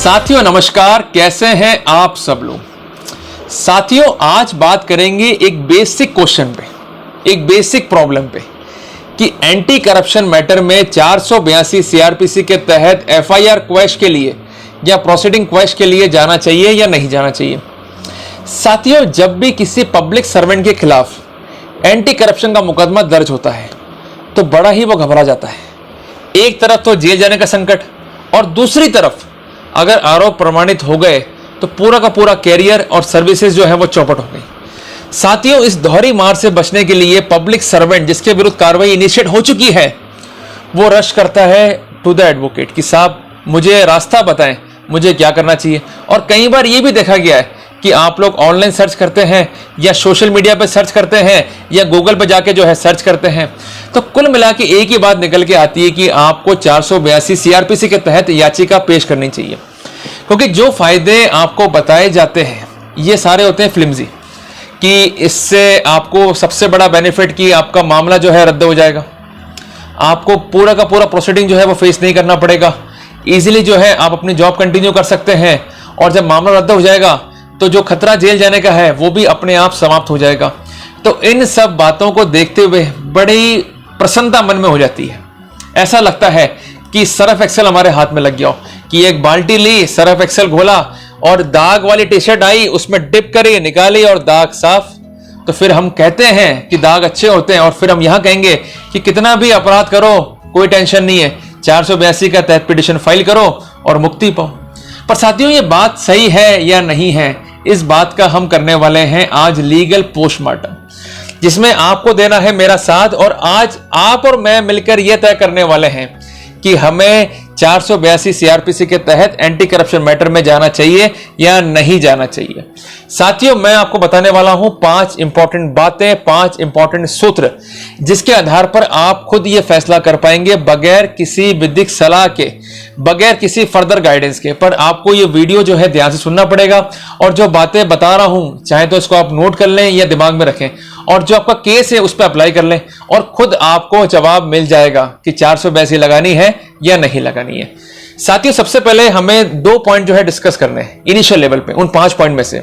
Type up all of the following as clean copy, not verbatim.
साथियों नमस्कार, कैसे हैं आप सब लोग। साथियों आज बात करेंगे एक बेसिक क्वेश्चन पे, एक बेसिक प्रॉब्लम पे कि एंटी करप्शन मैटर में 482 सीआरपीसी के तहत एफआईआर क्वैश के लिए या प्रोसीडिंग क्वैश के लिए जाना चाहिए या नहीं जाना चाहिए। साथियों जब भी किसी पब्लिक सर्वेंट के खिलाफ एंटी करप्शन का मुकदमा दर्ज होता है तो बड़ा ही वो घबरा जाता है। एक तरफ तो जेल जाने का संकट और दूसरी तरफ अगर आरोप प्रमाणित हो गए तो पूरा का पूरा कैरियर और सर्विसेज जो है वो चौपट हो गई। साथियों इस दोहरी मार से बचने के लिए पब्लिक सर्वेंट जिसके विरुद्ध कार्रवाई इनिशिएट हो चुकी है वो रश करता है टू द एडवोकेट कि साहब मुझे रास्ता बताएं, मुझे क्या करना चाहिए। और कई बार ये भी देखा गया है कि आप लोग ऑनलाइन सर्च करते हैं या सोशल मीडिया पे सर्च करते हैं या गूगल पे जाके जो है सर्च करते हैं, तो कुल मिला के एक ही बात निकल के आती है कि आपको 482 सीआरपीसी के तहत याचिका पेश करनी चाहिए। क्योंकि जो फायदे आपको बताए जाते हैं ये सारे होते हैं फ्लिमजी, कि इससे आपको सबसे बड़ा बेनिफिट कि आपका मामला जो है रद्द हो जाएगा, आपको पूरा का पूरा प्रोसीडिंग जो है वो फेस नहीं करना पड़ेगा, इजीली जो है आप अपनी जॉब कंटिन्यू कर सकते हैं, और जब मामला रद्द हो जाएगा तो जो खतरा जेल जाने का है वो भी अपने आप समाप्त हो जाएगा। तो इन सब बातों को देखते हुए बड़ी प्रसन्नता मन में हो जाती है। ऐसा लगता है कि सर्फ एक्सेल हमारे हाथ में लग गया हो, कि एक बाल्टी ली, सर्फ एक्सेल घोला और दाग वाली टी शर्ट आई, उसमें डिप करी, निकाली और दाग साफ। तो फिर हम कहते हैं कि दाग अच्छे होते हैं और फिर हम यहां कहेंगे कि कितना भी अपराध करो कोई टेंशन नहीं है, 482 का तहत पिटीशन फाइल करो और मुक्ति पाओ। पर साथियों ये बात सही है या नहीं है, इस बात का हम करने वाले हैं आज लीगल पोस्टमार्टम, जिसमें आपको देना है मेरा साथ। और आज आप और मैं मिलकर यह तय करने वाले हैं कि हमें 482 सीआरपीसी के तहत एंटी करप्शन मैटर में जाना चाहिए या नहीं जाना चाहिए। साथियों मैं आपको बताने वाला हूं 5 इंपॉर्टेंट बातें, 5 इंपॉर्टेंट सूत्र, जिसके आधार पर आप खुद यह फैसला कर पाएंगे बगैर किसी विधिक सलाह के, बगैर किसी फर्दर गाइडेंस के। पर आपको ये वीडियो जो है ध्यान से सुनना पड़ेगा और जो बातें बता रहा हूं चाहे तो इसको आप नोट कर लें या दिमाग में रखें, और जो आपका केस है उस पर अप्लाई कर लें और खुद आपको जवाब मिल जाएगा कि 482 लगानी है या नहीं लगानी है। साथियों सबसे पहले हमें 2 पॉइंट जो है डिस्कस करने हैं इनिशियल लेवल पे, उन 5 पॉइंट में से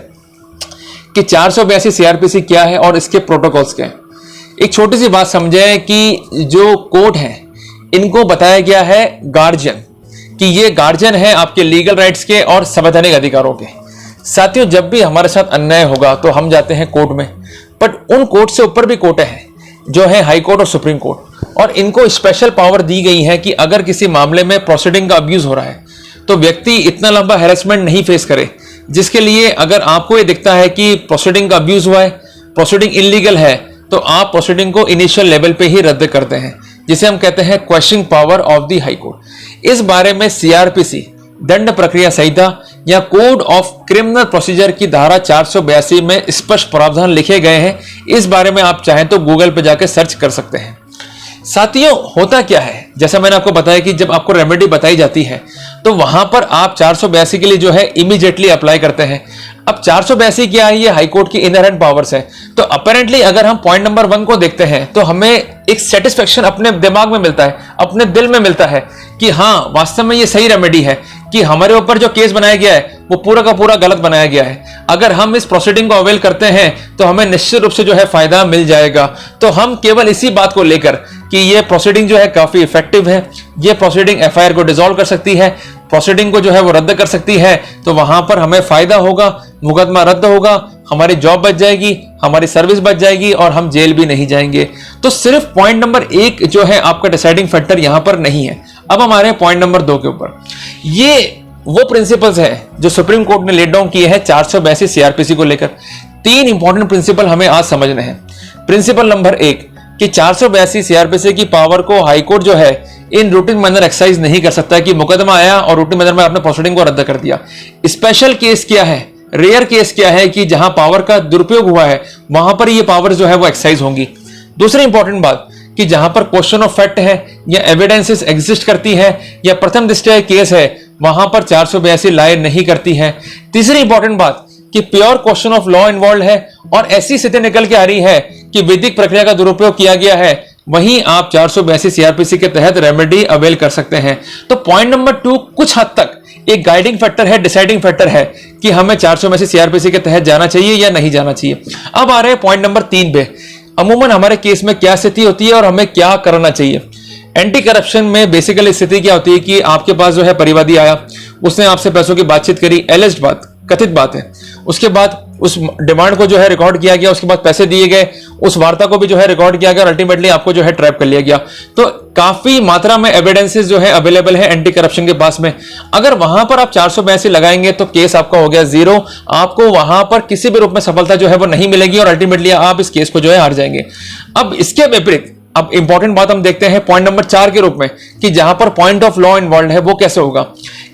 कि 482 सीआरपीसी क्या है और इसके प्रोटोकॉल्स क्या है। एक छोटी सी बात समझें कि जो कोर्ट है इनको बताया गया है गार्जियन, कि ये गार्जियन है आपके लीगल राइट्स के और संवैधानिक अधिकारों के। साथियों जब भी हमारे साथ अन्याय होगा तो हम जाते हैं कोर्ट में, बट उन कोर्ट से ऊपर भी कोर्ट है जो है हाई कोर्ट और सुप्रीम कोर्ट, और इनको स्पेशल पावर दी गई है कि अगर किसी मामले में प्रोसीडिंग का अब्यूज हो रहा है तो व्यक्ति इतना लंबा हैरेसमेंट नहीं फेस करे, जिसके लिए अगर आपको ये दिखता है कि प्रोसीडिंग का अब्यूज हुआ है, प्रोसीडिंग इलीगल है, तो आप प्रोसीडिंग को इनिशियल लेवल पे ही रद्द करते हैं, जिसे हम कहते हैं questioning power of the high court. इस बारे में सीआरपीसी दंड प्रक्रिया संहिता या कोड ऑफ क्रिमिनल प्रोसीजर की धारा 482 में स्पष्ट प्रावधान लिखे गए हैं। इस बारे में आप चाहें तो गूगल पे जाके सर्च कर सकते हैं। साथियों होता क्या है, जैसा मैंने आपको बताया कि जब आपको रेमेडी बताई जाती है तो वहां पर आप 482 के लिए जो है इमीडिएटली अप्लाई करते हैं। अब 482 क्या है, ये हाईकोर्ट की इनहेरेंट पावर्स है। तो अपेरेंटली अगर हम पॉइंट नंबर 1 को देखते हैं तो हमें एक सेटिस्फेक्शन अपने दिमाग में मिलता है, अपने दिल में मिलता है कि हाँ वास्तव में ये सही रेमेडी है, कि हमारे ऊपर जो केस बनाया गया है वो पूरा का पूरा गलत बनाया गया है। अगर हम इस प्रोसीडिंग को अवेल करते हैं तो हमें निश्चित रूप से जो है फायदा मिल जाएगा। तो हम केवल इसी बात को लेकर कि ये प्रोसीडिंग जो है काफी इफेक्टिव है, ये प्रोसीडिंग एफआईआर को डिसॉल्व कर सकती है, प्रोसीडिंग को जो है वो रद्द कर सकती है, तो वहां पर हमें फायदा होगा, मुकदमा रद्द होगा, हमारी जॉब बच जाएगी, हमारी सर्विस बच जाएगी और हम जेल भी नहीं जाएंगे। तो सिर्फ पॉइंट नंबर 1 जो है आपका डिसाइडिंग फैक्टर यहां पर नहीं है। अब हमारे पॉइंट नंबर 2 के ऊपर, ये वो प्रिंसिपल्स है जो सुप्रीम कोर्ट ने लेट डाउन किए हैं 482 सीआरपीसी को लेकर। 3 इंपॉर्टेंट प्रिंसिपल हमें आज समझने हैं। प्रिंसिपल नंबर 1 कि 482 सीआरपीसी की पावर को हाईकोर्ट जो है इन रूटीन मैनर एक्सरसाइज नहीं कर सकता कि मुकदमा आया और रूटीन मैनर में आपने प्रोसीडिंग को रद्द कर दिया। स्पेशल केस क्या है, रेयर केस क्या है कि जहां पावर का दुरुपयोग हुआ है वहां पर ये पावर जो है वो एक्सरसाइज होंगी। दूसरी इंपॉर्टेंट बात कि जहां पर क्वेश्चन ऑफ फैक्ट है या एविडेंसेस एग्जिस्ट करती है या प्रथम दृष्टया केस है वहां पर 482 लाए नहीं करती है। तीसरी इंपॉर्टेंट बात कि pure question of law involve है और ऐसी स्थिति निकल के आ रही है कि विधिक प्रक्रिया का दुरुपयोग किया गया है, वहीं आप 482 सीआरपीसी के तहत रेमेडी अवेल कर सकते हैं। तो पॉइंट नंबर 2 कुछ हद तक एक गाइडिंग फैक्टर है, डिसाइडिंग फैक्टर है कि हमें 400 में से सीआरपीसी के तहत जाना चाहिए या नहीं जाना चाहिए। अब आ रहे हैं पॉइंट नंबर 3 पे, अमूमन हमारे केस में क्या स्थिति होती है और हमें क्या करना चाहिए। एंटी करप्शन में बेसिकली स्थिति क्या होती है कि आपके पास जो है परिवादी आया, उसने आपसे पैसों की बातचीत करी, एलिज्ड बात, कथित बात है, उसके बाद उस डिमांड को जो है रिकॉर्ड किया गया, उसके बाद पैसे दिए गए, उस वार्ता को भी जो है रिकॉर्ड किया गया और अल्टीमेटली आपको जो है ट्रैप कर लिया गया। तो काफी मात्रा में एविडेंसेस जो है अवेलेबल है एंटी करप्शन के पास में। अगर वहां पर आप 482 लगाएंगे तो केस आपका हो गया जीरो, आपको वहां पर किसी भी रूप में सफलता जो है वो नहीं मिलेगी और अल्टीमेटली आप इस केस को जो है हार जाएंगे। अब इसके विपरीत अब इंपॉर्टेंट बात हम देखते हैं पॉइंट नंबर 4 के रूप में कि जहां पर पॉइंट ऑफ लॉ इन्वॉल्व है वो कैसे होगा।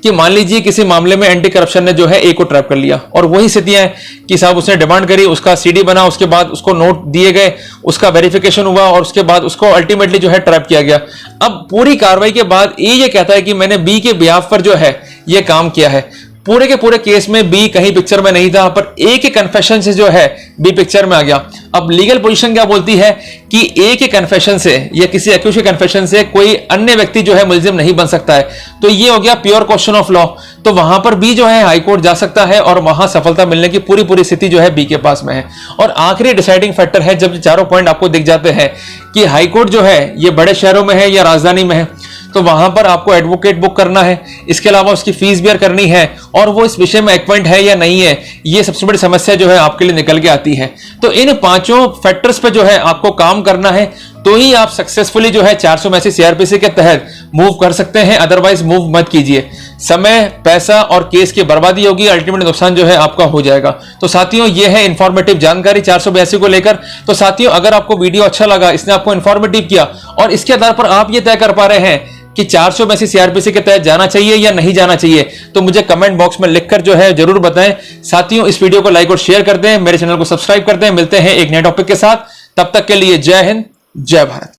कि मान लीजिए किसी मामले में एंटी करप्शन ने जो है ए को ट्रैप कर लिया और वही स्थितियां हैं कि साहब उसने डिमांड करी, उसका सीडी बना, उसके बाद उसको नोट दिए गए, उसका वेरिफिकेशन हुआ और उसके बाद उसको अल्टीमेटली जो है ट्रैप किया गया। अब पूरी कार्रवाई के बाद ए ये कहता है कि मैंने बी के बिहाफ पर जो है ये काम किया है। पूरे के पूरे केस में बी कहीं पिक्चर में नहीं था, पर ए के कन्फेशन से जो है बी पिक्चर में आ गया। अब लीगल पोजीशन क्या बोलती है कि ए के कन्फेशन से या किसी एक्यूज के कन्फेशन से कोई अन्य व्यक्ति जो है मुलजिम नहीं बन सकता है। तो ये हो गया प्योर क्वेश्चन ऑफ लॉ। तो वहां पर बी जो है हाई कोर्ट जा सकता है और वहां सफलता मिलने की पूरी स्थिति जो है बी के पास में है। और आखिरी डिसाइडिंग फैक्टर है, जब चारों पॉइंट आपको दिख जाते हैं कि हाई कोर्ट जो है ये बड़े शहरों में है या राजधानी में है, तो वहां पर आपको एडवोकेट बुक करना है, इसके अलावा उसकी फीस बेयर करनी है और वो इस विषय में एक्वाइंट है या नहीं है, ये सबसे बड़ी समस्या जो है आपके लिए निकल के आती है। तो इन 5 फैक्टर्स पे जो है आपको काम करना है, तो ही आप सक्सेसफुली जो है 482 सीआरपीसी के तहत मूव कर सकते हैं, अदरवाइज मूव मत कीजिए। समय, पैसा और केस की बर्बादी होगी, अल्टीमेट नुकसान जो है आपका हो जाएगा। तो साथियों ये है इंफॉर्मेटिव जानकारी 482 को लेकर। तो साथियों अगर आपको वीडियो अच्छा लगा, इसने आपको इंफॉर्मेटिव किया और इसके आधार पर आप ये तय कर पा रहे हैं कि 482 सीआरपीसी के तहत जाना चाहिए या नहीं जाना चाहिए, तो मुझे कमेंट बॉक्स में लिखकर जो है जरूर बताएं। साथियों इस वीडियो को लाइक और शेयर कर दें, मेरे चैनल को सब्सक्राइब कर दें। मिलते हैं एक नए टॉपिक के साथ, तब तक के लिए जय हिंद, जय भारत।